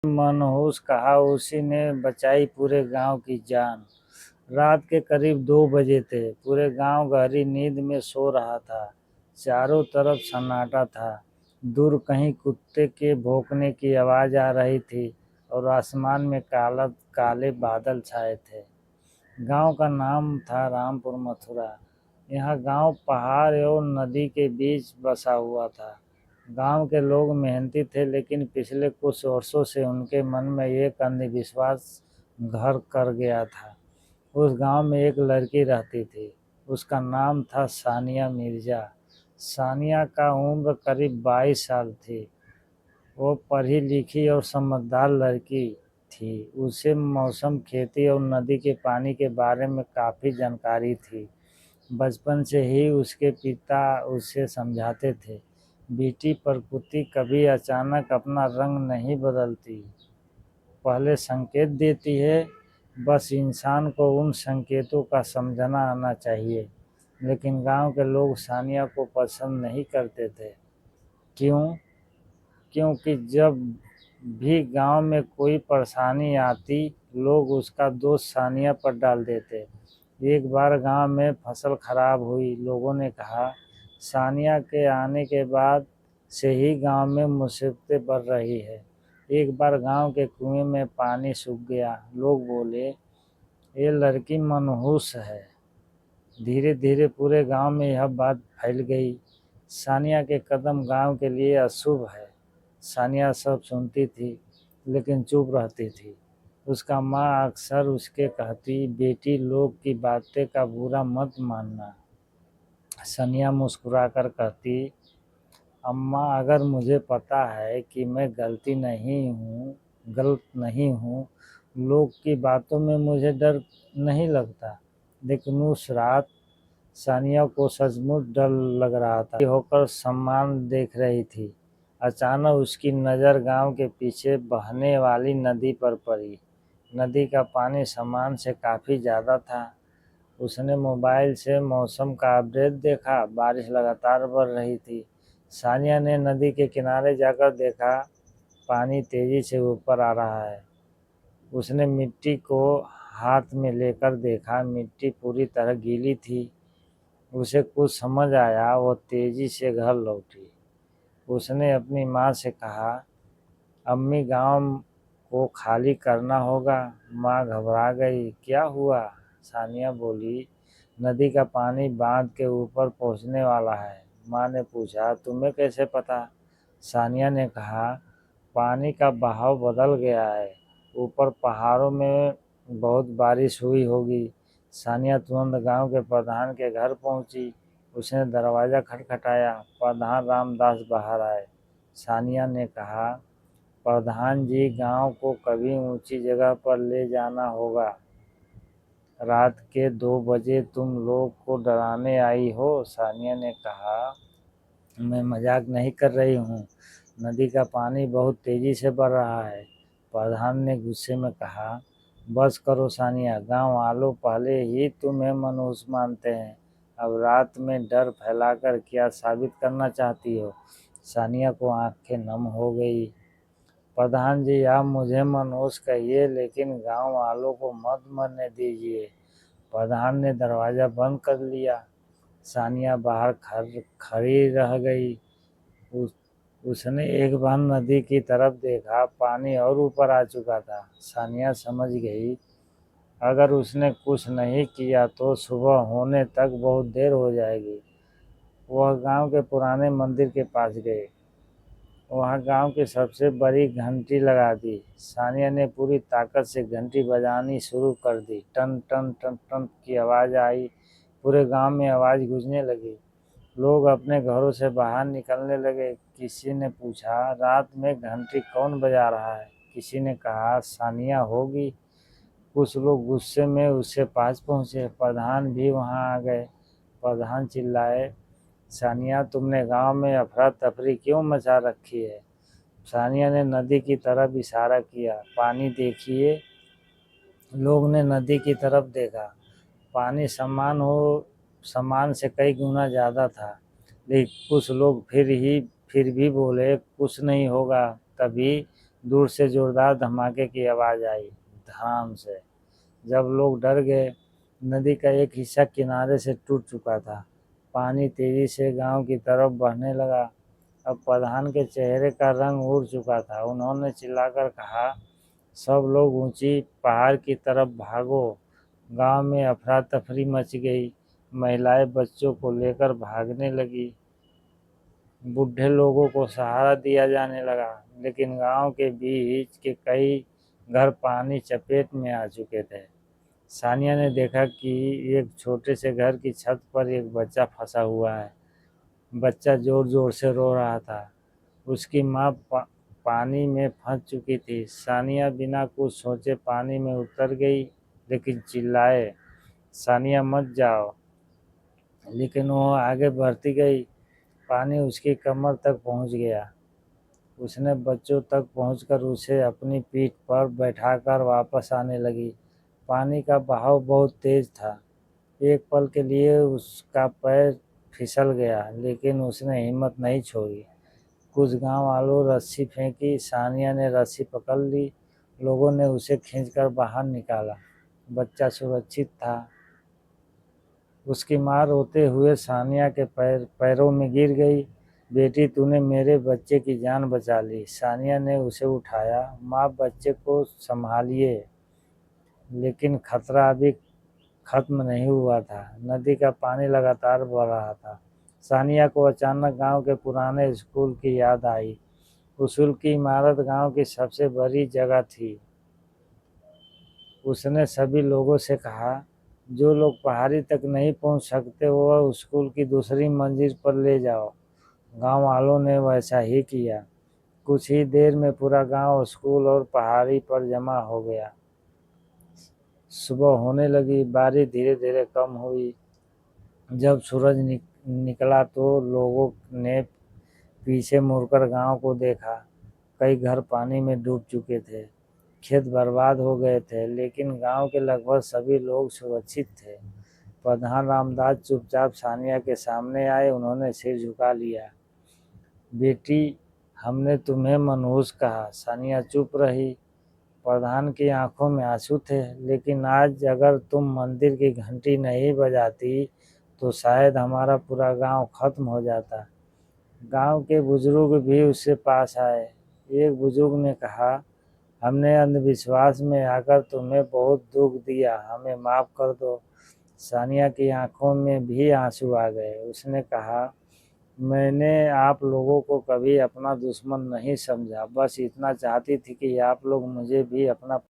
मनहूस कहा, उसी ने बचाई पूरे गांव की जान। रात के करीब 2 बजे थे। पूरे गांव गहरी नींद में सो रहा था। चारों तरफ सन्नाटा था। दूर कहीं कुत्ते के भौंकने की आवाज आ रही थी और आसमान में काले बादल छाए थे। गांव का नाम था रामपुर मथुरा। यह गांव पहाड़ और नदी के बीच बसा हुआ था। गांव के लोग मेहनती थे, लेकिन पिछले कुछ वर्षों से उनके मन में एक अंधविश्वास घर कर गया था। उस गांव में एक लड़की रहती थी। उसका नाम था सानिया मिर्जा। सानिया का उम्र करीब 22 साल थी। वो पढ़ी लिखी और समझदार लड़की थी। उसे मौसम, खेती और नदी के पानी के बारे में काफ़ी जानकारी थी। बचपन से ही उसके पिता उसे समझाते थे, बेटी, प्रकृति कभी अचानक अपना रंग नहीं बदलती, पहले संकेत देती है। बस इंसान को उन संकेतों का समझना आना चाहिए। लेकिन गांव के लोग सानिया को पसंद नहीं करते थे। क्यों? क्योंकि जब भी गांव में कोई परेशानी आती, लोग उसका दोष सानिया पर डाल देते। एक बार गांव में फसल खराब हुई। लोगों ने कहा, सानिया के आने के बाद से ही गांव में मुसीबतें बढ़ रही है। एक बार गांव के कुएं में पानी सूख गया। लोग बोले, ये लड़की मनहूस है। धीरे धीरे पूरे गांव में यह बात फैल गई। सानिया के कदम गांव के लिए अशुभ है। सानिया सब सुनती थी, लेकिन चुप रहती थी। उसका माँ अक्सर उसके कहती, बेटी, लोग की बातें का बुरा मत मानना। सानिया मुस्कुराकर कहती, अम्मा, अगर मुझे पता है कि मैं गलत नहीं हूँ, लोग की बातों में मुझे डर नहीं लगता। लेकिन उस रात सानिया को सचमुच डर लग रहा था। होकर सम्मान देख रही थी। अचानक उसकी नज़र गांव के पीछे बहने वाली नदी पर पड़ी। नदी का पानी सामान्य से काफ़ी ज़्यादा था। उसने मोबाइल से मौसम का अपडेट देखा। बारिश लगातार बढ़ रही थी। सानिया ने नदी के किनारे जाकर देखा, पानी तेज़ी से ऊपर आ रहा है। उसने मिट्टी को हाथ में लेकर देखा। मिट्टी पूरी तरह गीली थी। उसे कुछ समझ आया। वो तेज़ी से घर लौटी। उसने अपनी माँ से कहा, अम्मी, गांव को खाली करना होगा। माँ घबरा गई। क्या हुआ? सानिया बोली, नदी का पानी बांध के ऊपर पहुँचने वाला है। माँ ने पूछा, तुम्हें कैसे पता? सानिया ने कहा, पानी का बहाव बदल गया है। ऊपर पहाड़ों में बहुत बारिश हुई होगी। सानिया तुरंत गांव के प्रधान के घर पहुंची। उसने दरवाज़ा खटखटाया। प्रधान रामदास बाहर आए। सानिया ने कहा, प्रधान जी, गांव को कभी ऊंची जगह पर ले जाना होगा। रात के 2 बजे तुम लोग को डराने आई हो। सानिया ने कहा, मैं मजाक नहीं कर रही हूँ। नदी का पानी बहुत तेज़ी से बढ़ रहा है। प्रधान ने गुस्से में कहा, बस करो सानिया, गांव वालों पहले ही तुम्हें मनहूस मानते हैं। अब रात में डर फैलाकर क्या साबित करना चाहती हो? सानिया को आंखें नम हो गई। प्रधान जी, आप मुझे मनहूस कहिए, लेकिन गांव वालों को मत मरने दीजिए। प्रधान ने दरवाज़ा बंद कर लिया। सानिया बाहर खड़ी रह गई। उस उसने एक बार नदी की तरफ देखा। पानी और ऊपर आ चुका था। सानिया समझ गई, अगर उसने कुछ नहीं किया तो सुबह होने तक बहुत देर हो जाएगी। वह गांव के पुराने मंदिर के पास गए। वहाँ गांव की सबसे बड़ी घंटी लगा दी। सानिया ने पूरी ताकत से घंटी बजानी शुरू कर दी। टन टन टन टन की आवाज़ आई। पूरे गांव में आवाज़ गूंजने लगी। लोग अपने घरों से बाहर निकलने लगे। किसी ने पूछा, रात में घंटी कौन बजा रहा है? किसी ने कहा, सानिया होगी। कुछ लोग गुस्से में उसके पास पहुंचे। प्रधान भी वहां आ गए। प्रधान चिल्लाए, सानिया, तुमने गांव में अफरा तफरी क्यों मचा रखी है? सानिया ने नदी की तरफ इशारा किया। पानी देखिए। लोग ने नदी की तरफ देखा। पानी सामान से कई गुना ज़्यादा था। लेकिन कुछ लोग फिर भी बोले, कुछ नहीं होगा। तभी दूर से जोरदार धमाके की आवाज़ आई, धड़ाम से। जब लोग डर गए, नदी का एक हिस्सा किनारे से टूट चुका था। पानी तेजी से गांव की तरफ बहने लगा। अब प्रधान के चेहरे का रंग उड़ चुका था। उन्होंने चिल्लाकर कहा, सब लोग ऊंची पहाड़ की तरफ भागो। गांव में अफरा तफरी मच गई। महिलाएं बच्चों को लेकर भागने लगी। बूढ़े लोगों को सहारा दिया जाने लगा, लेकिन गांव के बीच के कई घर पानी चपेट में आ चुके थे। सानिया ने देखा कि एक छोटे से घर की छत पर एक बच्चा फंसा हुआ है। बच्चा जोर जोर से रो रहा था। उसकी माँ पानी में फंस चुकी थी। सानिया बिना कुछ सोचे पानी में उतर गई, लेकिन चिल्लाए, सानिया मत जाओ। लेकिन वो आगे बढ़ती गई। पानी उसकी कमर तक पहुंच गया। उसने बच्चों तक पहुंचकर उसे अपनी पीठ पर बैठाकर वापस आने लगी। पानी का बहाव बहुत तेज था। एक पल के लिए उसका पैर फिसल गया, लेकिन उसने हिम्मत नहीं छोड़ी। कुछ गांव वालों रस्सी फेंकी। सानिया ने रस्सी पकड़ ली। लोगों ने उसे खींचकर बाहर निकाला। बच्चा सुरक्षित था। उसकी माँ रोते हुए सानिया के पैरों में गिर गई। बेटी, तूने मेरे बच्चे की जान बचा ली। सानिया ने उसे उठाया। माँ, बच्चे को संभालिए। लेकिन खतरा अभी खत्म नहीं हुआ था। नदी का पानी लगातार बढ़ रहा था। सानिया को अचानक गांव के पुराने स्कूल की याद आई। स्कूल की इमारत गांव की सबसे बड़ी जगह थी। उसने सभी लोगों से कहा, जो लोग पहाड़ी तक नहीं पहुंच सकते वो स्कूल की दूसरी मंजिल पर ले जाओ। गांव वालों ने वैसा ही किया। कुछ ही देर में पूरा गांव स्कूल और पहाड़ी पर जमा हो गया। सुबह होने लगी। बारिश धीरे धीरे कम हुई। जब सूरज निकला तो लोगों ने पीछे मुड़कर गांव को देखा। कई घर पानी में डूब चुके थे। खेत बर्बाद हो गए थे, लेकिन गांव के लगभग सभी लोग सुरक्षित थे। प्रधान रामदास चुपचाप सानिया के सामने आए। उन्होंने सिर झुका लिया। बेटी, हमने तुम्हें मनहूस कहा। सानिया चुप रही। प्रधान की आंखों में आंसू थे। लेकिन आज अगर तुम मंदिर की घंटी नहीं बजाती तो शायद हमारा पूरा गांव खत्म हो जाता। गांव के बुजुर्ग भी उसके पास आए। एक बुजुर्ग ने कहा, हमने अंधविश्वास में आकर तुम्हें बहुत दुख दिया, हमें माफ कर दो। सानिया की आंखों में भी आंसू आ गए। उसने कहा, मैंने आप लोगों को कभी अपना दुश्मन नहीं समझा, बस इतना चाहती थी कि आप लोग मुझे भी अपना